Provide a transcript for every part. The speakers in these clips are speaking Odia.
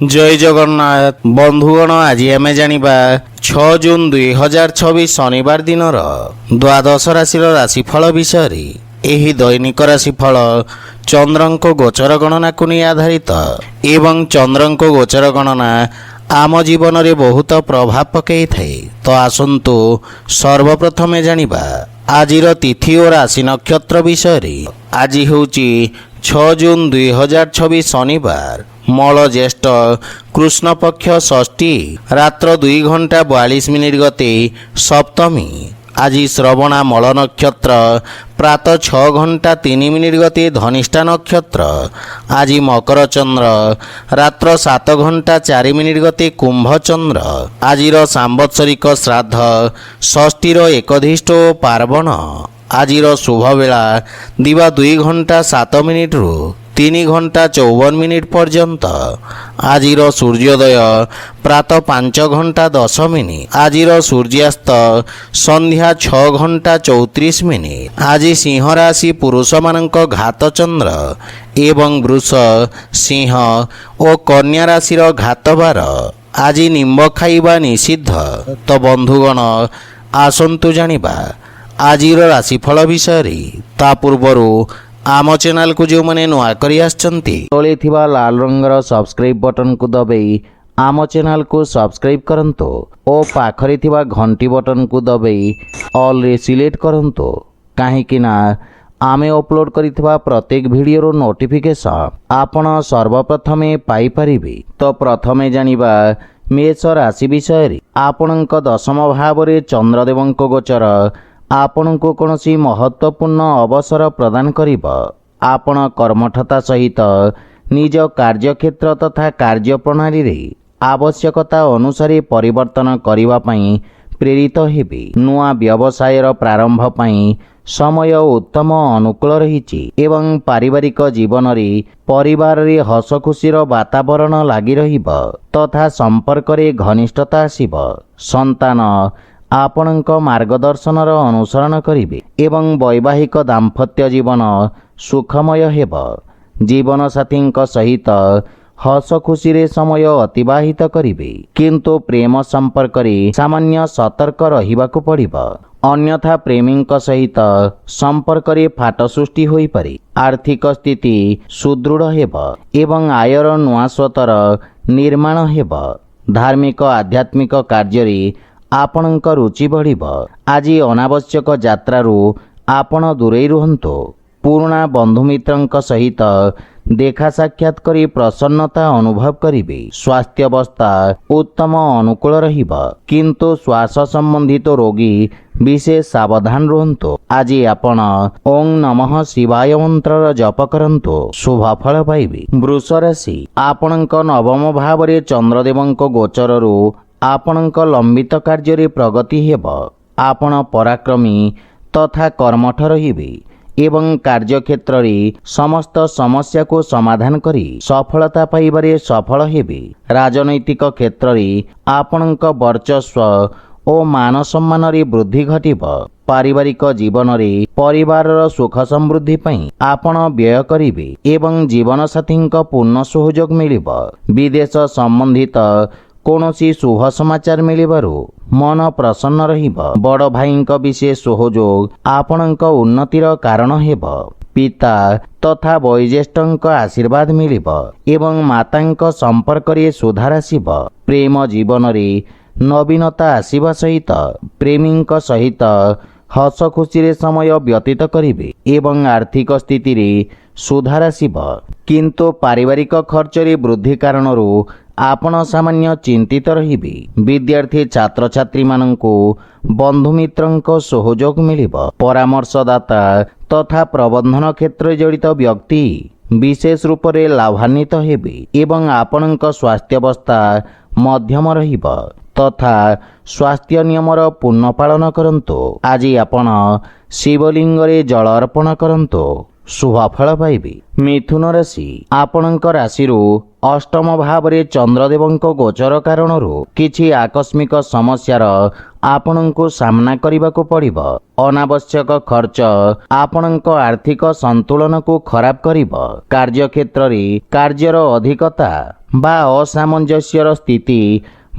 जय जगन्नाथ बंधुगण आज आम जानिबा 6 जून 2026 शनिवार दिन द्वादश राशि राशिफल विषय एही दैनिक राशिफल चंद्रंको गोचर गणना को नहीं आधारित एवं चंद्रंको गोचर गणना आम जीवन में बहुत प्रभाव पकई थाए। तो आसंतु सर्वप्रथमे जानिबा आजिर तिथि और राशि नक्षत्र विषय। आज होची 6 जून 2026 शनिवार मल ज्येष्ठ कृष्ण पक्ष षष्ठी रात्र 2 घंटा 42 मिनिट गते सप्तमी। आज श्रवणा मल नक्षत्र प्रातः 6 घंटा 3 मिनिट गते धनिष्ठा नक्षत्र। आज मकर चंद्र रात्र 7 घंटा 4 मिनिट गते कुंभ चंद्र। आज सांवत्सरिक श्राद्ध षष्ठीर एकधिष्ठ पार्वण। आज शुभ बेला दिवा 2 घंटा 7 मिनिट रु 3 घंटा 54 मिनिट पर्यंत। आज सूर्योदय प्रातः 5 घंटा 10 मिनिट। आज सूर्यास्त संध्या 6 घंटा 34 मिनिट। आज सिंह राशि पुरुष मानक घात चंद्र एवं वृष सिंह और कन्या राशि घात बार। आज निम्ब खाइबा निषिद्ध। तो बंधुगण आसंतु जानिबा आज राशिफल विषय। ता पूर्वरु आम चैनल को जो मैंने नुआ करी आछंती तले थिबा लाल रंगर सब्सक्राइब बटन को दबाई आम चैनल को सब्सक्राइब करंतो और पाखरे थिबा घंटी बटन को दबाई ऑल रे सिलेक्ट करंतो काहेकि ना आमे अपलोड करिथिबा प्रत्येक वीडियो नोटिफिकेशन आपण सर्वप्रथमे पाई परिबे। तो प्रथमे जानिबा मेष राशि विषय। आपणक दशम भाव रे चंद्रदेवंक गोचर आपण को कौनसी महत्वपूर्ण अवसर प्रदान करिब। आपण कर्मठता सहित निज कार्यक्षेत्र तथा कार्य प्रणाली रे आवश्यकता अनुसार परिवर्तन करिवा पई प्रेरित हेबे। नुआ व्यवसायर प्रारंभ पई समय उत्तम अनुकूल रहिछि एवं पारिवारिक जीवन रे परिवार रे हस खुशीर वातावरण लागि रहिब तथा संपर्क रे घनिष्ठता आसिब। संतान आपणक मार्गदर्शनर अनुसरण करिवे एवं वैवाहिक दाम्पत्य जीवन सुखमय हेब। जीवन साथींक सहित हस खुशी रे समय अतिबाहित करिवे किंतु प्रेम संपर्क रे सामान्य सतर्क रहिबाकु पड़िब अन्यथा प्रेमींक सहित संपर्क रे फाट सृष्टि होई पारे। आर्थिक स्थिति सुदृढ़ हेब एवं आयर नुआ स्वतर निर्माण हेब। धार्मिक आध्यात्मिक कार्य रे आपणक रुचि बढ़िब। आज अनावश्यक यात्रारू आपण दूरे रुहंतु। पुराणा बंधुमित्रंक सहित देखा साक्षात करी प्रसन्नता अनुभव करिवे। स्वास्थ्य अवस्था उत्तम अनुकूल रहिब किंतु श्वास संबंधित रोगी विशेष सावधान रुहंतु। आज आपण ओं नमः शिवाय मंत्र जप करंतु शुभ फल पाइबे। वृष राशि। आपणक नवम भाव रे चंद्रदेवंक गोचररू आपणक लंबित कार्य रे प्रगति हेब। आपण पराक्रमी तथा कर्मठ रहिबे एवं कार्यक्षेत्र रे समस्त समस्या को समाधान करी सफलता पाइबारे सफल हेबे। राजनैतिक क्षेत्र रे आपणक वर्चस्व और मान सम्मान रे वृद्धि घटिब। पारिवारिक जीवन रे परिवारर सुख समृद्धि पई आपण व्यय करिवे एवं जीवन साथींक पूर्ण सहयोग मिलिब। विदेश संबंधित कौनसी शुभ समाचार मिलिबारु मन प्रसन्न रहिब। बड़ भाईंक विशेष सहयोग आपणक उन्नतिर कारण हेब। पिता तथा वयोज्येष्ठंक आशीर्वाद मिलिब एवं मातांक संपर्क रे सुधार आसिब। प्रेम जीवन रे नवीनता आसिबा सहित प्रेमींक सहित हस खुशी रे समय व्यतीत करिवे एवं आर्थिक स्थिति रे सुधार आसिब किंतु पारिवारिक खर्च रे वृद्धि कारणरू आपण सामान्य चिंतित रहिबे। विद्यार्थी छात्र छात्री माननकु बंधु मित्रंको सहयोग मिलिब। परामर्शदाता तथा प्रबंधन क्षेत्र जड़ित व्यक्ति विशेष रूप से लाभान्वित हेबे एवं आपणक स्वास्थ्य अवस्था मध्यम रहिब तथा स्वास्थ्य नियमर पूर्ण पालन करंतु। आज आपण शिवलिंग रे जल अर्पण करंतु शुभ फल पाइबे। मिथुन राशि। आपणक राशि अष्टम भाव रे चंद्रदेवंक गोचर कारणरू किछि आकस्मिक समस्यार ଆପଣଙ୍କୁ ସାମ୍ନା କରିବାକୁ ପଡ଼ିବ। ଅନାବଶ୍ୟକ ଖର୍ଚ୍ଚ ଆପଣଙ୍କ ଆର୍ଥିକ ସନ୍ତୁଳନକୁ ଖରାପ କରିବ। କାର୍ଯ୍ୟକ୍ଷେତ୍ରରେ କାର୍ଯ୍ୟର ଅଧିକତା ବା ଅସାମଞ୍ଜସ୍ୟର ସ୍ଥିତି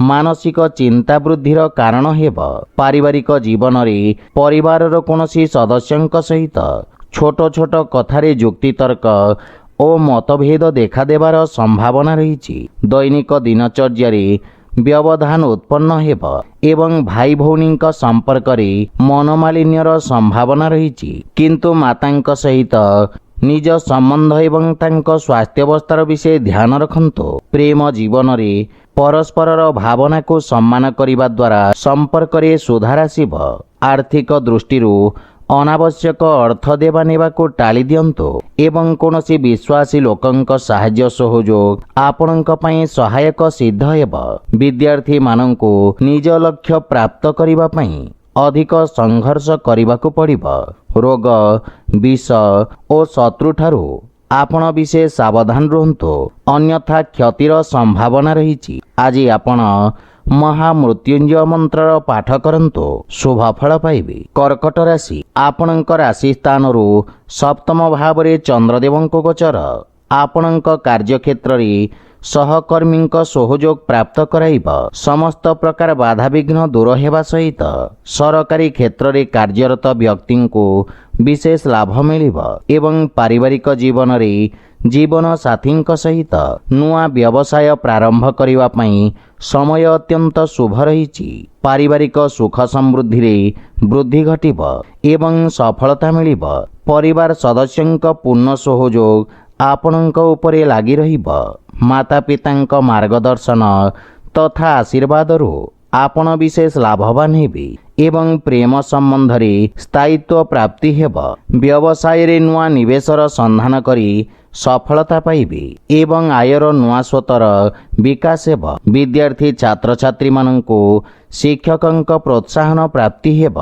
ମାନସିକ ଚିନ୍ତା ବୃଦ୍ଧିର କାରଣ ହେବ। ପାରିବାରିକ ଜୀବନରେ ପରିବାରର କୌଣସି ସଦସ୍ୟଙ୍କ ସହିତ ଛୋଟ ଛୋଟ କଥାରେ ଯୁକ୍ତିତର୍କ ଓ ମତଭେଦ ଦେଖାଦେବାର ସମ୍ଭାବନା ରହିଛି। ଦୈନିକ ଦିନଚର୍ଯ୍ୟାରେ ବ୍ୟବଧାନ ଉତ୍ପନ୍ନ ହେବ ଏବଂ ଭାଇ ଭଉଣୀଙ୍କ ସମ୍ପର୍କରେ ମନୋମାଳିନ୍ୟର ସମ୍ଭାବନା ରହିଛି। କିନ୍ତୁ ମାତାଙ୍କ ସହିତ ନିଜ ସମ୍ବନ୍ଧ ଏବଂ ତାଙ୍କ ସ୍ୱାସ୍ଥ୍ୟାବସ୍ଥାର ବିଷୟ ଧ୍ୟାନ ରଖନ୍ତୁ। ପ୍ରେମ ଜୀବନରେ ପରସ୍ପରର ଭାବନାକୁ ସମ୍ମାନ କରିବା ଦ୍ୱାରା ସମ୍ପର୍କରେ ସୁଧାର ଆସିବ। ଆର୍ଥିକ ଦୃଷ୍ଟିରୁ ଅନାବଶ୍ୟକ ଅର୍ଥ ଦେବା ନେବାକୁ ଟାଳି ଦିଅନ୍ତୁ ଏବଂ କୌଣସି ବିଶ୍ୱାସୀ ଲୋକଙ୍କ ସାହାଯ୍ୟ ସହଯୋଗ ଆପଣଙ୍କ ପାଇଁ ସହାୟକ ସିଦ୍ଧ ହେବ। ବିଦ୍ୟାର୍ଥୀମାନଙ୍କୁ ନିଜ ଲକ୍ଷ୍ୟ ପ୍ରାପ୍ତ କରିବା ପାଇଁ ଅଧିକ ସଂଘର୍ଷ କରିବାକୁ ପଡ଼ିବ। ରୋଗ, ବିଷ ଓ ଶତ୍ରୁଠାରୁ ଆପଣ ବିଶେଷ ସାବଧାନ ରୁହନ୍ତୁ, ଅନ୍ୟଥା କ୍ଷତିର ସମ୍ଭାବନା ରହିଛି। ଆଜି ଆପଣ ମହାମୃତ୍ୟୁଞ୍ଜୟ ମନ୍ତ୍ରର ପାଠ କରନ୍ତୁ, ଶୁଭ ଫଳ ପାଇବେ। କର୍କଟ ରାଶି, ଆପଣଙ୍କ ରାଶି ସ୍ଥାନରୁ ସପ୍ତମ ଭାବରେ ଚନ୍ଦ୍ରଦେବଙ୍କ ଗୋଚର ଆପଣଙ୍କ କାର୍ଯ୍ୟକ୍ଷେତ୍ରରେ ସହକର୍ମୀଙ୍କ ସହଯୋଗ ପ୍ରାପ୍ତ କରାଇବ। ସମସ୍ତ ପ୍ରକାର ବାଧାବିଘ୍ନ ଦୂର ହେବା ସହିତ ସରକାରୀ କ୍ଷେତ୍ରରେ କାର୍ଯ୍ୟରତ ବ୍ୟକ୍ତିଙ୍କୁ ବିଶେଷ ଲାଭ ମିଳିବ ଏବଂ ପାରିବାରିକ ଜୀବନରେ ଜୀବନ ସାଥୀଙ୍କ ସହିତ ନୂଆ ବ୍ୟବସାୟ ପ୍ରାରମ୍ଭ କରିବା ପାଇଁ ସମୟ ଅତ୍ୟନ୍ତ ଶୁଭ ରହିଛି। ପାରିବାରିକ ସୁଖ ସମୃଦ୍ଧିରେ ବୃଦ୍ଧି ଘଟିବ ଏବଂ ସଫଳତା ମିଳିବ। ପରିବାର ସଦସ୍ୟଙ୍କ ପୂର୍ଣ୍ଣ ସହଯୋଗ ଆପଣଙ୍କ ଉପରେ ଲାଗି ରହିବ। ମାତା ପିତାଙ୍କ ମାର୍ଗଦର୍ଶନ ତଥା ଆଶୀର୍ବାଦରୁ ଆପଣ ବିଶେଷ ଲାଭବାନ ହେବେ ଏବଂ ପ୍ରେମ ସମ୍ବନ୍ଧରେ ସ୍ଥାୟିତ୍ୱ ପ୍ରାପ୍ତି ହେବ। ବ୍ୟବସାୟରେ ନୂଆ ନିବେଶର ସନ୍ଧାନ କରି ସଫଳତା ପାଇବେ ଏବଂ ଆୟର ନୂଆ ସ୍ରୋତର ବିକାଶ ହେବ। ବିଦ୍ୟାର୍ଥୀ ଛାତ୍ରଛାତ୍ରୀମାନଙ୍କୁ ଶିକ୍ଷକଙ୍କ ପ୍ରୋତ୍ସାହନ ପ୍ରାପ୍ତି ହେବ।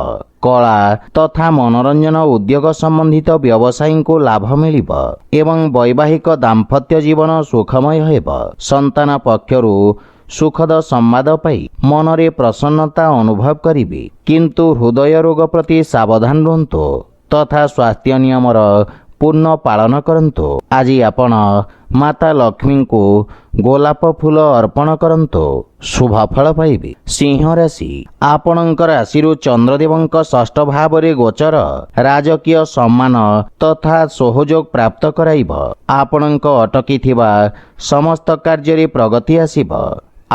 କଳା ତଥା ମନୋରଞ୍ଜନ ଉଦ୍ୟୋଗ ସମ୍ବନ୍ଧିତ ବ୍ୟବସାୟୀଙ୍କୁ ଲାଭ ମିଳିବ ଏବଂ ବୈବାହିକ ଦାମ୍ପତ୍ୟ ଜୀବନ ସୁଖମୟ ହେବ। ସନ୍ତାନ ପକ୍ଷରୁ ସୁଖଦ ସମ୍ବାଦ ପାଇ ମନରେ ପ୍ରସନ୍ନତା ଅନୁଭବ କରିବେ, କିନ୍ତୁ ହୃଦୟ ରୋଗ ପ୍ରତି ସାବଧାନ ରୁହନ୍ତୁ ତଥା ସ୍ୱାସ୍ଥ୍ୟ ନିୟମର ପୂର୍ଣ୍ଣ ପାଳନ କରନ୍ତୁ। ଆଜି ଆପଣ ମାତା ଲକ୍ଷ୍ମୀଙ୍କୁ ଗୋଲାପ ଫୁଲ ଅର୍ପଣ କରନ୍ତୁ, ଶୁଭ ଫଳ ପାଇବେ। ସିଂହ ରାଶି, ଆପଣଙ୍କ ରାଶିରୁ ଚନ୍ଦ୍ରଦେବଙ୍କ ଷଷ୍ଠ ଭାବରେ ଗୋଚର ରାଜକୀୟ ସମ୍ମାନ ତଥା ସହଯୋଗ ପ୍ରାପ୍ତ କରାଇବ। ଆପଣଙ୍କ ଅଟକିଥିବା ସମସ୍ତ କାର୍ଯ୍ୟରେ ପ୍ରଗତି ଆସିବ।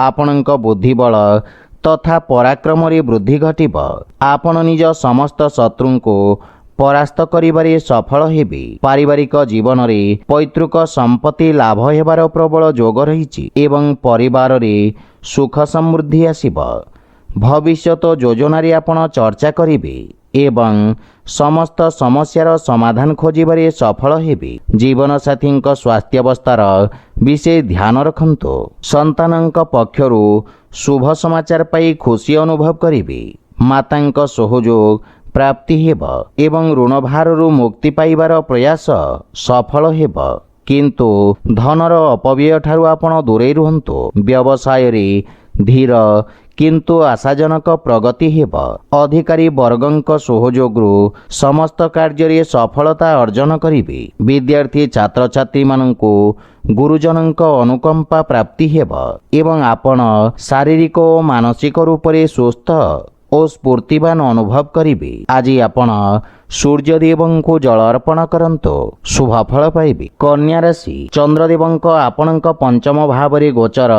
ଆପଣଙ୍କ ବୁଦ୍ଧିବଳ ତଥା ପରାକ୍ରମରେ ବୃଦ୍ଧି ଘଟିବ। ଆପଣ ନିଜ ସମସ୍ତ ଶତ୍ରୁଙ୍କୁ ପରାସ୍ତ କରିବାରେ ସଫଳ ହେବେ। ପାରିବାରିକ ଜୀବନରେ ପୈତୃକ ସମ୍ପତ୍ତି ଲାଭ ହେବାର ପ୍ରବଳ ଯୋଗ ରହିଛି ଏବଂ ପରିବାରରେ ସୁଖ ସମୃଦ୍ଧି ଆସିବ। ଭବିଷ୍ୟତ ଯୋଜନାରେ ଆପଣ ଚର୍ଚ୍ଚା କରିବେ ଏବଂ ସମସ୍ତ ସମସ୍ୟାର ସମାଧାନ ଖୋଜିବାରେ ସଫଳ ହେବେ। ଜୀବନସାଥୀଙ୍କ ସ୍ୱାସ୍ଥ୍ୟାବସ୍ଥାର ବିଶେଷ ଧ୍ୟାନ ରଖନ୍ତୁ। ସନ୍ତାନଙ୍କ ପକ୍ଷରୁ ଶୁଭ ସମାଚାର ପାଇ ଖୁସି ଅନୁଭବ କରିବେ। ମାତାଙ୍କ ସହଯୋଗ ପ୍ରାପ୍ତି ହେବ ଏବଂ ଋଣଭାରରୁ ମୁକ୍ତି ପାଇବାର ପ୍ରୟାସ ସଫଳ ହେବ, କିନ୍ତୁ ଧନର ଅପବ୍ୟୟ ଠାରୁ ଆପଣ ଦୂରେଇ ରୁହନ୍ତୁ। ବ୍ୟବସାୟରେ ଧୀର କିନ୍ତୁ ଆଶାଜନକ ପ୍ରଗତି ହେବ। ଅଧିକାରୀ ବର୍ଗଙ୍କ ସହଯୋଗରୁ ସମସ୍ତ କାର୍ଯ୍ୟରେ ସଫଳତା ଅର୍ଜନ କରିବେ। ବିଦ୍ୟାର୍ଥୀ ଛାତ୍ରଛାତ୍ରୀମାନଙ୍କୁ ଗୁରୁଜନଙ୍କ ଅନୁକମ୍ପା ପ୍ରାପ୍ତି ହେବ ଏବଂ ଆପଣ ଶାରୀରିକ ଓ ମାନସିକ ରୂପରେ ସୁସ୍ଥ ଓ ସ୍ଫୂର୍ତ୍ତିବାନ ଅନୁଭବ କରିବେ। ଆଜି ଆପଣ ସୂର୍ଯ୍ୟଦେବଙ୍କୁ ଜଳ ଅର୍ପଣ କରନ୍ତୁ, ଶୁଭ ଫଳ ପାଇବେ। କନ୍ୟା ରାଶି, ଚନ୍ଦ୍ରଦେବଙ୍କ ଆପଣଙ୍କ ପଞ୍ଚମ ଭାବରେ ଗୋଚର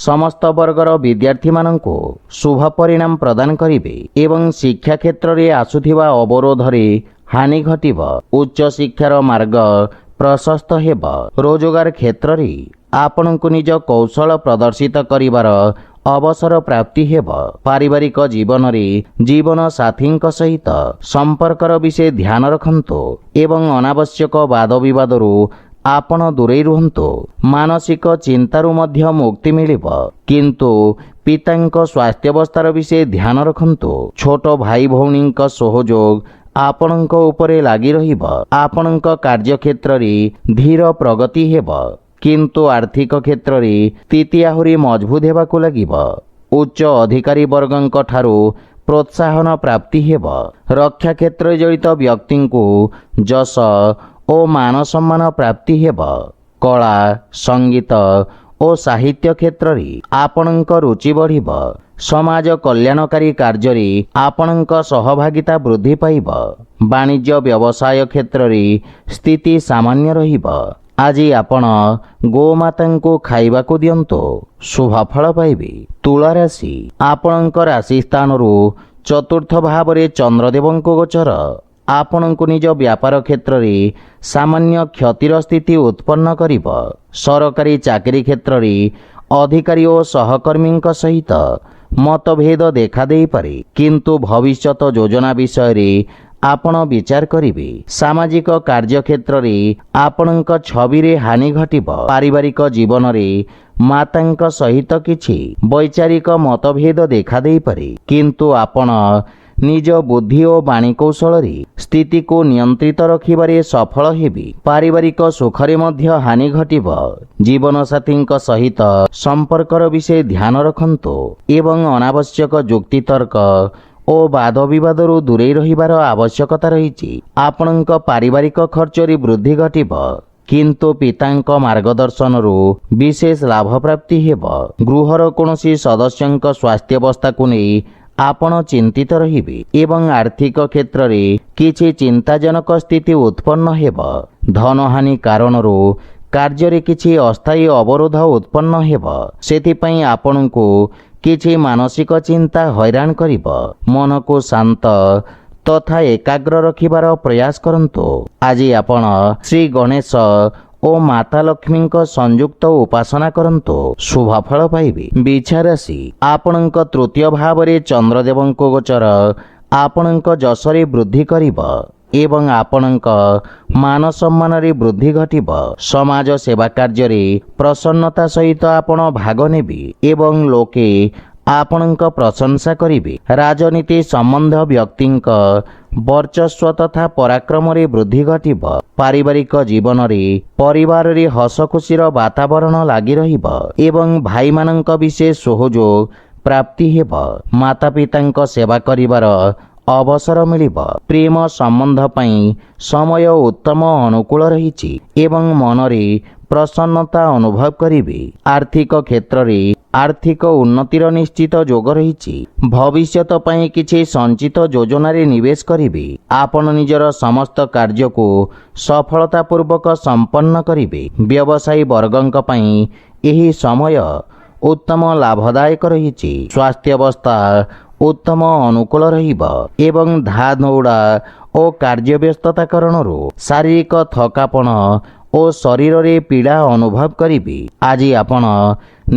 ସମସ୍ତ ବର୍ଗର ବିଦ୍ୟାର୍ଥୀମାନଙ୍କୁ ଶୁଭ ପରିଣାମ ପ୍ରଦାନ କରିବେ ଏବଂ ଶିକ୍ଷା କ୍ଷେତ୍ରରେ ଆସୁଥିବା ଅବରୋଧରେ ହାନି ଘଟିବ। ଉଚ୍ଚ ଶିକ୍ଷାର ମାର୍ଗ ପ୍ରଶସ୍ତ ହେବ। ରୋଜଗାର କ୍ଷେତ୍ରରେ ଆପଣଙ୍କୁ ନିଜ କୌଶଳ ପ୍ରଦର୍ଶିତ କରିବାର ଅବସର ପ୍ରାପ୍ତି ହେବ। ପାରିବାରିକ ଜୀବନରେ ଜୀବନ ସାଥୀଙ୍କ ସହିତ ସମ୍ପର୍କର ବିଷୟ ଧ୍ୟାନ ରଖନ୍ତୁ ଏବଂ ଅନାବଶ୍ୟକ ବାଦବିବାଦରୁ ଆପଣ ଦୂରେଇ ରୁହନ୍ତୁ। ମାନସିକ ଚିନ୍ତାରୁ ମଧ୍ୟ ମୁକ୍ତି ମିଳିବ, କିନ୍ତୁ ପିତାଙ୍କ ସ୍ୱାସ୍ଥ୍ୟାବସ୍ଥାର ବିଷୟ ଧ୍ୟାନ ରଖନ୍ତୁ। ଛୋଟ ଭାଇ ଭଉଣୀଙ୍କ ସହଯୋଗ ଆପଣଙ୍କ ଉପରେ ଲାଗି ରହିବ। ଆପଣଙ୍କ କାର୍ଯ୍ୟକ୍ଷେତ୍ରରେ ଧୀର ପ୍ରଗତି ହେବ, କିନ୍ତୁ ଆର୍ଥିକ କ୍ଷେତ୍ରରେ ସ୍ଥିତି ଆହୁରି ମଜବୁତ ହେବାକୁ ଲାଗିବ। ଉଚ୍ଚ ଅଧିକାରୀ ବର୍ଗଙ୍କ ଠାରୁ ପ୍ରୋତ୍ସାହନ ପ୍ରାପ୍ତି ହେବ। ରକ୍ଷା କ୍ଷେତ୍ରରେ ଜଡ଼ିତ ବ୍ୟକ୍ତିଙ୍କୁ ଯଶ ଓ ମାନ ସମ୍ମାନ ପ୍ରାପ୍ତି ହେବ। କଳା, ସଙ୍ଗୀତ ଓ ସାହିତ୍ୟ କ୍ଷେତ୍ରରେ ଆପଣଙ୍କ ରୁଚି ବଢ଼ିବ। ସମାଜ କଲ୍ୟାଣକାରୀ କାର୍ଯ୍ୟରେ ଆପଣଙ୍କ ସହଭାଗିତା ବୃଦ୍ଧି ପାଇବ। ବାଣିଜ୍ୟ ବ୍ୟବସାୟ କ୍ଷେତ୍ରରେ ସ୍ଥିତି ସାମାନ୍ୟ ରହିବ। ଆଜି ଆପଣ ଗୋମାତାଙ୍କୁ ଖାଇବାକୁ ଦିଅନ୍ତୁ, ଶୁଭ ଫଳ ପାଇବେ। ତୁଳା ରାଶି, ଆପଣଙ୍କ ରାଶି ସ୍ଥାନରୁ ଚତୁର୍ଥ ଭାବରେ ଚନ୍ଦ୍ରଦେବଙ୍କ ଗୋଚର ଆପଣଙ୍କୁ ନିଜ ବ୍ୟାପାର କ୍ଷେତ୍ରରେ ସାମାନ୍ୟ କ୍ଷତିର ସ୍ଥିତି ଉତ୍ପନ୍ନ କରିବ। ସରକାରୀ ଚାକିରି କ୍ଷେତ୍ରରେ ଅଧିକାରୀ ଓ ସହକର୍ମୀଙ୍କ ସହିତ ମତଭେଦ ଦେଖାଦେଇପାରେ, କିନ୍ତୁ ଭବିଷ୍ୟତ ଯୋଜନା ବିଷୟରେ ଆପଣ ବିଚାର କରିବେ। ସାମାଜିକ କାର୍ଯ୍ୟକ୍ଷେତ୍ରରେ ଆପଣଙ୍କ ଛବିରେ ହାନି ଘଟିବ। ପାରିବାରିକ ଜୀବନରେ ମାତାଙ୍କ ସହିତ କିଛି ବୈଚାରିକ ମତଭେଦ ଦେଖାଦେଇପାରେ, କିନ୍ତୁ ଆପଣ ନିଜ ବୁଦ୍ଧି ଓ ବାଣୀ କୌଶଳରେ ସ୍ଥିତିକୁ ନିୟନ୍ତ୍ରିତ ରଖିବାରେ ସଫଳ ହେବେ। ପାରିବାରିକ ସୁଖରେ ମଧ୍ୟ ହାନି ଘଟିବ। ଜୀବନସାଥୀଙ୍କ ସହିତ ସମ୍ପର୍କର ବିଷୟ ଧ୍ୟାନ ରଖନ୍ତୁ ଏବଂ ଅନାବଶ୍ୟକ ଯୁକ୍ତିତର୍କ ଓ ବାଦ ବିବାଦରୁ ଦୂରେଇ ରହିବାର ଆବଶ୍ୟକତା ରହିଛି। ଆପଣଙ୍କ ପାରିବାରିକ ଖର୍ଚ୍ଚରେ ବୃଦ୍ଧି ଘଟିବ, କିନ୍ତୁ ପିତାଙ୍କ ମାର୍ଗଦର୍ଶନରୁ ବିଶେଷ ଲାଭ ପ୍ରାପ୍ତି ହେବ। ଗୃହର କୌଣସି ସଦସ୍ୟଙ୍କ ସ୍ୱାସ୍ଥ୍ୟାବସ୍ଥାକୁ ନେଇ ଆପଣ ଚିନ୍ତିତ ରହିବେ ଏବଂ ଆର୍ଥିକ କ୍ଷେତ୍ରରେ କିଛି ଚିନ୍ତାଜନକ ସ୍ଥିତି ଉତ୍ପନ୍ନ ହେବ। ଧନହାନି କାରଣରୁ କାର୍ଯ୍ୟରେ କିଛି ଅସ୍ଥାୟୀ ଅବରୋଧ ଉତ୍ପନ୍ନ ହେବ। ସେଥିପାଇଁ ଆପଣଙ୍କୁ କିଛି ମାନସିକ ଚିନ୍ତା ହଇରାଣ କରିବ। ମନକୁ ଶାନ୍ତ ତଥା ଏକାଗ୍ର ରଖିବାର ପ୍ରୟାସ କରନ୍ତୁ। ଆଜି ଆପଣ ଶ୍ରୀ ଗଣେଶ ଓ ମାତା ଲକ୍ଷ୍ମୀଙ୍କ ସଂଯୁକ୍ତ ଉପାସନା କରନ୍ତୁ, ଶୁଭ ଫଳ ପାଇବେ। ବିଛା ରାଶି, ଆପଣଙ୍କ ତୃତୀୟ ଭାବରେ ଚନ୍ଦ୍ରଦେବଙ୍କ ଗୋଚର ଆପଣଙ୍କ ଯଶରେ ବୃଦ୍ଧି କରିବ ଏବଂ ଆପଣଙ୍କ ମାନ ସମ୍ମାନରେ ବୃଦ୍ଧି ଘଟିବ। ସମାଜ ସେବା କାର୍ଯ୍ୟରେ ପ୍ରସନ୍ନତା ସହିତ ଆପଣ ଭାଗ ନେବେ ଏବଂ ଲୋକେ ଆପଣଙ୍କ ପ୍ରଶଂସା କରିବେ। ରାଜନୀତି ସମ୍ବନ୍ଧ ବ୍ୟକ୍ତିଙ୍କ ବର୍ଚସ୍ୱ ତଥା ପରାକ୍ରମରେ ବୃଦ୍ଧି ଘଟିବ। ପାରିବାରିକ ଜୀବନରେ ପରିବାରରେ ହସ ଖୁସିର ବାତାବରଣ ଲାଗି ରହିବ ଏବଂ ଭାଇମାନଙ୍କ ବିଶେଷ ସହଯୋଗ ପ୍ରାପ୍ତି ହେବ। ମାତା ପିତାଙ୍କ ସେବା କରିବାର ଅବସର ମିଳିବ। ପ୍ରେମ ସମ୍ବନ୍ଧ ପାଇଁ ସମୟ ଉତ୍ତମ ଅନୁକୂଳ ରହିଛି ଏବଂ ମନରେ ପ୍ରସନ୍ନତା ଅନୁଭବ କରିବେ। ଆର୍ଥିକ କ୍ଷେତ୍ରରେ ଆର୍ଥିକ ଉନ୍ନତିର ନିଶ୍ଚିତ ଯୋଗ ରହିଛି। ଭବିଷ୍ୟତ ପାଇଁ କିଛି ସଞ୍ଚିତ ଯୋଜନାରେ ନିବେଶ କରିବେ। ଆପଣ ନିଜର ସମସ୍ତ କାର୍ଯ୍ୟକୁ ସଫଳତାପୂର୍ବକ ସମ୍ପନ୍ନ କରିବେ। ବ୍ୟବସାୟୀ ବର୍ଗଙ୍କ ପାଇଁ ଏହି ସମୟ ଉତ୍ତମ ଲାଭଦାୟକ ରହିଛି। ସ୍ୱାସ୍ଥ୍ୟାବସ୍ଥା ଉତ୍ତମ ଅନୁକୂଳ ରହିବ ଏବଂ ଧା ଦୌଡ଼ା ଓ କାର୍ଯ୍ୟବ୍ୟସ୍ତତା କାରଣରୁ ଶାରୀରିକ ଥକାପଣ ଓ ଶରୀରରେ ପୀଡ଼ା ଅନୁଭବ କରିବେ। ଆଜି ଆପଣ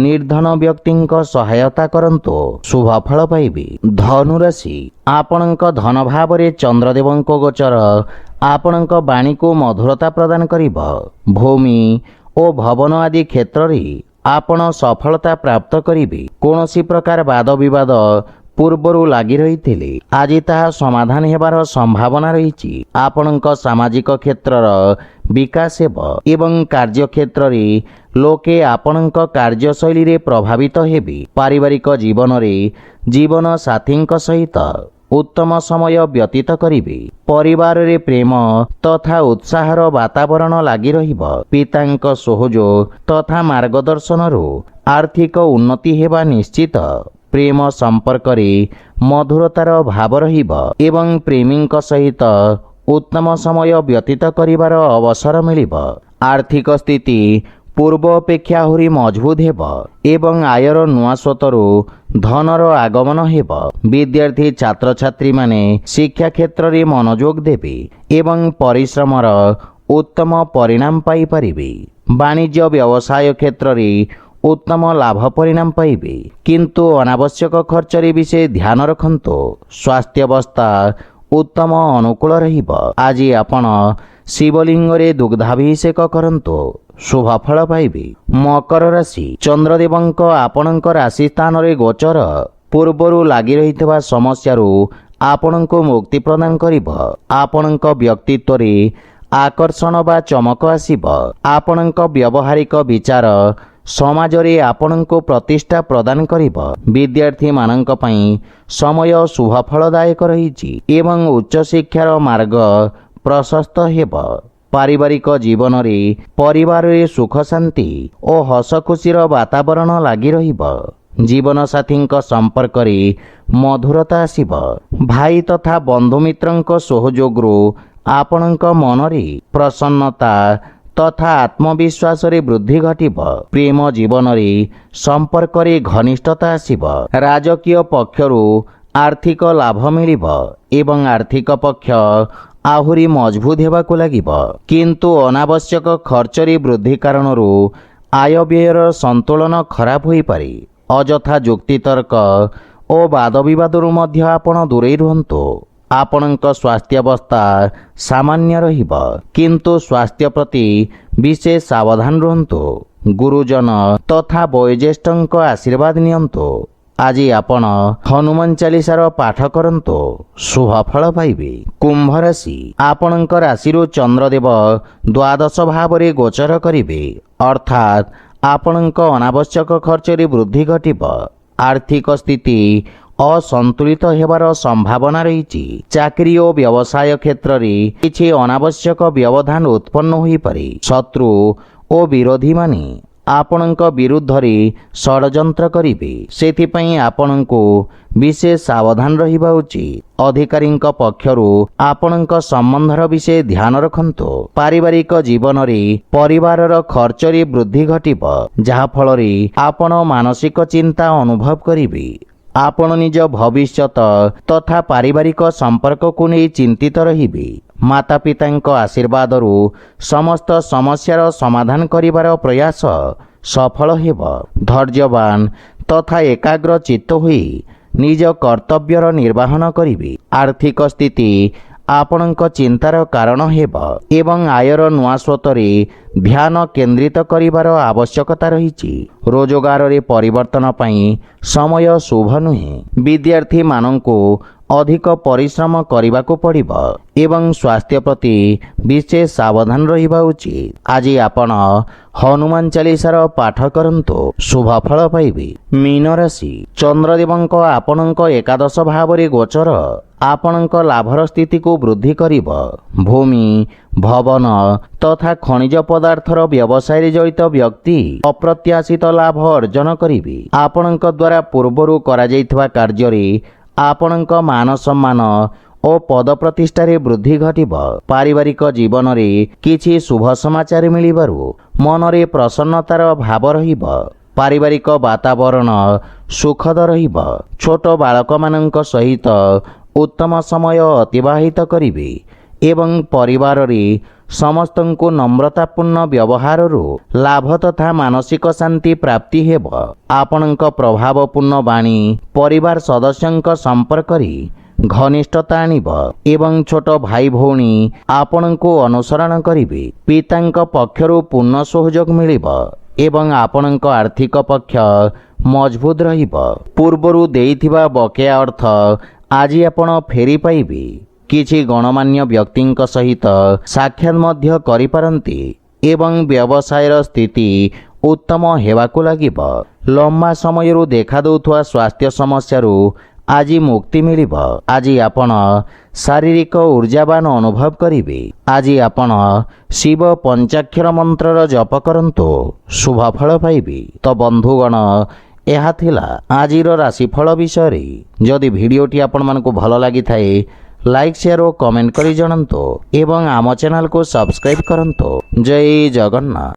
ନିର୍ଧନ ବ୍ୟକ୍ତିଙ୍କ ସହାୟତା କରନ୍ତୁ, ଶୁଭ ଫଳ ପାଇବେ। ଧନୁରାଶି, ଆପଣଙ୍କ ଧନ ଭାବରେ ଚନ୍ଦ୍ରଦେବଙ୍କ ଗୋଚର ଆପଣଙ୍କ ବାଣୀକୁ ମଧୁରତା ପ୍ରଦାନ କରିବ। ଭୂମି ଓ ଭବନ ଆଦି କ୍ଷେତ୍ରରେ ଆପଣ ସଫଳତା ପ୍ରାପ୍ତ କରିବେ। କୌଣସି ପ୍ରକାର ବାଦ ବିବାଦ ପୂର୍ବରୁ ଲାଗି ରହିଥିଲେ ଆଜି ତାହା ସମାଧାନ ହେବାର ସମ୍ଭାବନା ରହିଛି। ଆପଣଙ୍କ ସାମାଜିକ କ୍ଷେତ୍ରର ବିକାଶ ହେବ ଏବଂ କାର୍ଯ୍ୟକ୍ଷେତ୍ରରେ ଲୋକେ ଆପଣଙ୍କ କାର୍ଯ୍ୟଶୈଳୀରେ ପ୍ରଭାବିତ ହେବେ। ପାରିବାରିକ ଜୀବନରେ ଜୀବନ ସାଥୀଙ୍କ ସହିତ ଉତ୍ତମ ସମୟ ବ୍ୟତୀତ କରିବେ। ପରିବାରରେ ପ୍ରେମ ତଥା ଉତ୍ସାହର ବାତାବରଣ ଲାଗି ରହିବ। ପିତାଙ୍କ ସହଯୋଗ ତଥା ମାର୍ଗଦର୍ଶନରୁ ଆର୍ଥିକ ଉନ୍ନତି ହେବା ନିଶ୍ଚିତ। ପ୍ରେମ ସମ୍ପର୍କରେ ମଧୁରତାର ଭାବ ରହିବ ଏବଂ ପ୍ରେମୀଙ୍କ ସହିତ ଉତ୍ତମ ସମୟ ବ୍ୟତୀତ କରିବାର ଅବସର ମିଳିବ। ଆର୍ଥିକ ସ୍ଥିତି ପୂର୍ବ ଅପେକ୍ଷା ଆହୁରି ମଜବୁତ ହେବ ଏବଂ ଆୟର ନୂଆ ସ୍ରୋତରୁ ଧନର ଆଗମନ ହେବ। ବିଦ୍ୟାର୍ଥୀ ଛାତ୍ରଛାତ୍ରୀମାନେ ଶିକ୍ଷା କ୍ଷେତ୍ରରେ ମନୋଯୋଗ ଦେବେ ଏବଂ ପରିଶ୍ରମର ଉତ୍ତମ ପରିଣାମ ପାଇପାରିବେ। ବାଣିଜ୍ୟ ବ୍ୟବସାୟ କ୍ଷେତ୍ରରେ ଉତ୍ତମ ଲାଭ ପରିଣାମ ପାଇବେ, କିନ୍ତୁ ଅନାବଶ୍ୟକ ଖର୍ଚ୍ଚରେ ବିଶେଷ ଧ୍ୟାନ ରଖନ୍ତୁ। ସ୍ୱାସ୍ଥ୍ୟାବସ୍ଥା ଉତ୍ତମ ଅନୁକୂଳ ରହିବ। ଆଜି ଆପଣ ଶିବଲିଙ୍ଗରେ ଦୁଗ୍ଧାଭିଷେକ କରନ୍ତୁ, ଶୁଭ ଫଳ ପାଇବେ। ମକର ରାଶି, ଚନ୍ଦ୍ରଦେବଙ୍କ ଆପଣଙ୍କ ରାଶି ସ୍ଥାନରେ ଗୋଚର ପୂର୍ବରୁ ଲାଗି ରହିଥିବା ସମସ୍ୟାରୁ ଆପଣଙ୍କୁ ମୁକ୍ତି ପ୍ରଦାନ କରିବ। ଆପଣଙ୍କ ବ୍ୟକ୍ତିତ୍ୱରେ ଆକର୍ଷଣ ବା ଚମକ ଆସିବ। ଆପଣଙ୍କ ବ୍ୟବହାରିକ ବିଚାର ସମାଜରେ ଆପଣଙ୍କୁ ପ୍ରତିଷ୍ଠା ପ୍ରଦାନ କରିବ। ବିଦ୍ୟାର୍ଥୀମାନଙ୍କ ପାଇଁ ସମୟ ଶୁଭଫଳଦାୟକ ରହିଛି ଏବଂ ଉଚ୍ଚଶିକ୍ଷାର ମାର୍ଗ ପ୍ରଶସ୍ତ ହେବ। ପାରିବାରିକ ଜୀବନରେ ପରିବାରରେ ସୁଖ ଶାନ୍ତି ଓ ହସଖୁସିର ବାତାବରଣ ଲାଗି ରହିବ। ଜୀବନସାଥୀଙ୍କ ସମ୍ପର୍କରେ ମଧୁରତା ଆସିବ। ଭାଇ ତଥା ବନ୍ଧୁମିତ୍ରଙ୍କ ସହଯୋଗରୁ ଆପଣଙ୍କ ମନରେ ପ୍ରସନ୍ନତା ତଥା ଆତ୍ମବିଶ୍ୱାସରେ ବୃଦ୍ଧି ଘଟିବ। ପ୍ରେମ ଜୀବନରେ ସମ୍ପର୍କରେ ଘନିଷ୍ଠତା ଆସିବ। ରାଜକୀୟ ପକ୍ଷରୁ ଆର୍ଥିକ ଲାଭ ମିଳିବ ଏବଂ ଆର୍ଥିକ ପକ୍ଷ ଆହୁରି ମଜବୁତ ହେବାକୁ ଲାଗିବ। କିନ୍ତୁ ଅନାବଶ୍ୟକ ଖର୍ଚ୍ଚରେ ବୃଦ୍ଧି କାରଣରୁ ଆୟବ୍ୟୟର ସନ୍ତୁଳନ ଖରାପ ହୋଇପାରେ। ଅଯଥା ଯୁକ୍ତିତର୍କ ଓ ବାଦବିବାଦରୁ ମଧ୍ୟ ଆପଣ ଦୂରେଇ ରୁହନ୍ତୁ। ଆପଣଙ୍କ ସ୍ୱାସ୍ଥ୍ୟାବସ୍ଥା ସାମାନ୍ୟ ରହିବ, କିନ୍ତୁ ସ୍ୱାସ୍ଥ୍ୟ ପ୍ରତି ବିଶେଷ ସାବଧାନ ରୁହନ୍ତୁ। ଗୁରୁଜନ ତଥା ବୟୋଜ୍ୟେଷ୍ଠଙ୍କ ଆଶୀର୍ବାଦ ନିଅନ୍ତୁ। ଆଜି ଆପଣ ହନୁମାନ ଚାଳିଶାର ପାଠ କରନ୍ତୁ, ଶୁଭଫଳ ପାଇବେ। କୁମ୍ଭ ରାଶି, ଆପଣଙ୍କ ରାଶିରୁ ଚନ୍ଦ୍ରଦେବ ଦ୍ୱାଦଶ ଭାବରେ ଗୋଚର କରିବେ, ଅର୍ଥାତ୍ ଆପଣଙ୍କ ଅନାବଶ୍ୟକ ଖର୍ଚ୍ଚରେ ବୃଦ୍ଧି ଘଟିବ। ଆର୍ଥିକ ସ୍ଥିତି ଅସନ୍ତୁଳିତ ହେବାର ସମ୍ଭାବନା ରହିଛି। ଚାକିରି ଓ ବ୍ୟବସାୟ କ୍ଷେତ୍ରରେ କିଛି ଅନାବଶ୍ୟକ ବ୍ୟବଧାନ ଉତ୍ପନ୍ନ ହୋଇପାରେ। ଶତ୍ରୁ ଓ ବିରୋଧୀମାନେ ଆପଣଙ୍କ ବିରୁଦ୍ଧରେ ଷଡ଼ଯନ୍ତ୍ର କରିବେ, ସେଥିପାଇଁ ଆପଣଙ୍କୁ ବିଶେଷ ସାବଧାନ ରହିବା ଉଚିତ। ଅଧିକାରୀଙ୍କ ପକ୍ଷରୁ ଆପଣଙ୍କ ସମ୍ବନ୍ଧର ବିଷୟ ଧ୍ୟାନ ରଖନ୍ତୁ। ପାରିବାରିକ ଜୀବନରେ ପରିବାରର ଖର୍ଚ୍ଚରେ ବୃଦ୍ଧି ଘଟିବ, ଯାହାଫଳରେ ଆପଣ ମାନସିକ ଚିନ୍ତା ଅନୁଭବ କରିବେ। ଆପଣ ନିଜ ଭବିଷ୍ୟତ ତଥା ପାରିବାରିକ ସମ୍ପର୍କକୁ ନେଇ ଚିନ୍ତିତ ରହିବେ। ମାତାପିତାଙ୍କ ଆଶୀର୍ବାଦରୁ ସମସ୍ତ ସମସ୍ୟାର ସମାଧାନ କରିବାର ପ୍ରୟାସ ସଫଳ ହେବ। ଧୈର୍ଯ୍ୟବାନ ତଥା ଏକାଗ୍ର ଚିତ୍ତ ହୋଇ ନିଜ କର୍ତ୍ତବ୍ୟର ନିର୍ବାହନ କରିବେ। ଆର୍ଥିକ ସ୍ଥିତି ଆପଣଙ୍କ ଚିନ୍ତାର କାରଣ ହେବ ଏବଂ ଆୟର ନୂଆ ସ୍ରୋତରେ ଧ୍ୟାନ କେନ୍ଦ୍ରିତ କରିବାର ଆବଶ୍ୟକତା ରହିଛି। ରୋଜଗାରରେ ପରିବର୍ତ୍ତନ ପାଇଁ ସମୟ ଶୁଭ ନୁହେଁ। ବିଦ୍ୟାର୍ଥୀମାନଙ୍କୁ ଅଧିକ ପରିଶ୍ରମ କରିବାକୁ ପଡ଼ିବ ଏବଂ ସ୍ୱାସ୍ଥ୍ୟ ପ୍ରତି ବିଶେଷ ସାବଧାନ ରହିବା ଉଚିତ। ଆଜି ଆପଣ ହନୁମାନ ଚାଳିଶାର ପାଠ କରନ୍ତୁ, ଶୁଭଫଳ ପାଇବେ। ମୀନ ରାଶି, ଚନ୍ଦ୍ରଦେବଙ୍କ ଆପଣଙ୍କ ଏକାଦଶ ଭାବରେ ଗୋଚର ଆପଣଙ୍କ ଲାଭର ସ୍ଥିତିକୁ ବୃଦ୍ଧି କରିବ। ଭୂମି, ଭବନ ତଥା ଖଣିଜ ପଦାର୍ଥର ବ୍ୟବସାୟରେ ଜଡ଼ିତ ବ୍ୟକ୍ତି ଅପ୍ରତ୍ୟାଶିତ ଲାଭ ଅର୍ଜନ କରିବେ। ଆପଣଙ୍କ ଦ୍ୱାରା ପୂର୍ବରୁ କରାଯାଇଥିବା କାର୍ଯ୍ୟରେ ଆପଣଙ୍କ ମାନ ସମ୍ମାନ ଓ ପଦ ପ୍ରତିଷ୍ଠାରେ ବୃଦ୍ଧି ଘଟିବ। ପାରିବାରିକ ଜୀବନରେ କିଛି ଶୁଭ ସମାଚାର ମିଳିବାରୁ ମନରେ ପ୍ରସନ୍ନତାର ଭାବ ରହିବ। ପାରିବାରିକ ବାତାବରଣ ସୁଖଦ ରହିବ। ଛୋଟ ବାଳକମାନଙ୍କ ସହିତ ଉତ୍ତମ ସମୟ ଅତିବାହିତ କରିବେ ଏବଂ ପରିବାରରେ ସମସ୍ତଙ୍କୁ ନମ୍ରତାପୂର୍ଣ୍ଣ ବ୍ୟବହାରରୁ ଲାଭ ତଥା ମାନସିକ ଶାନ୍ତି ପ୍ରାପ୍ତି ହେବ। ଆପଣଙ୍କ ପ୍ରଭାବପୂର୍ଣ୍ଣ ବାଣୀ ପରିବାର ସଦସ୍ୟଙ୍କ ସମ୍ପର୍କରେ ଘନିଷ୍ଠତା ଆଣିବ ଏବଂ ଛୋଟ ଭାଇ ଭଉଣୀ ଆପଣଙ୍କୁ ଅନୁସରଣ କରିବେ। ପିତାଙ୍କ ପକ୍ଷରୁ ପୂର୍ଣ୍ଣ ସହଯୋଗ ମିଳିବ ଏବଂ ଆପଣଙ୍କ ଆର୍ଥିକ ପକ୍ଷ ମଜବୁତ ରହିବ। ପୂର୍ବରୁ ଦେଇଥିବା ବକେୟା ଅର୍ଥ ଆଜି ଆପଣ ଫେରି ପାଇବେ। କିଛି ଗଣମାନ୍ୟ ବ୍ୟକ୍ତିଙ୍କ ସହିତ ସାକ୍ଷାତ ମଧ୍ୟ କରିପାରନ୍ତି ଏବଂ ବ୍ୟବସାୟର ସ୍ଥିତି ଉତ୍ତମ ହେବାକୁ ଲାଗିବ। ଲମ୍ବା ସମୟରୁ ଦେଖାଦେଉଥିବା ସ୍ୱାସ୍ଥ୍ୟ ସମସ୍ୟାରୁ ଆଜି ମୁକ୍ତି ମିଳିବ। ଆଜି ଆପଣ ଶାରୀରିକ ଊର୍ଜାବାନ ଅନୁଭବ କରିବେ। ଆଜି ଆପଣ ଶିବ ପଞ୍ଚାକ୍ଷର ମନ୍ତ୍ରର ଜପ କରନ୍ତୁ, ଶୁଭଫଳ ପାଇବେ। ତ ବନ୍ଧୁଗଣ, ଏହା ଥିଲା ଆଜିର ରାଶିଫଳ ବିଷୟରେ। ଯଦି ଭିଡ଼ିଓଟି ଆପଣମାନଙ୍କୁ ଭଲ ଲାଗିଥାଏ, ଲାଇକ୍, ସେୟାର ଓ କମେଣ୍ଟ କରି ଜଣାନ୍ତୁ ଏବଂ ଆମ ଚ୍ୟାନେଲକୁ ସବସ୍କ୍ରାଇବ୍ କରନ୍ତୁ। ଜୟ ଜଗନ୍ନାଥ।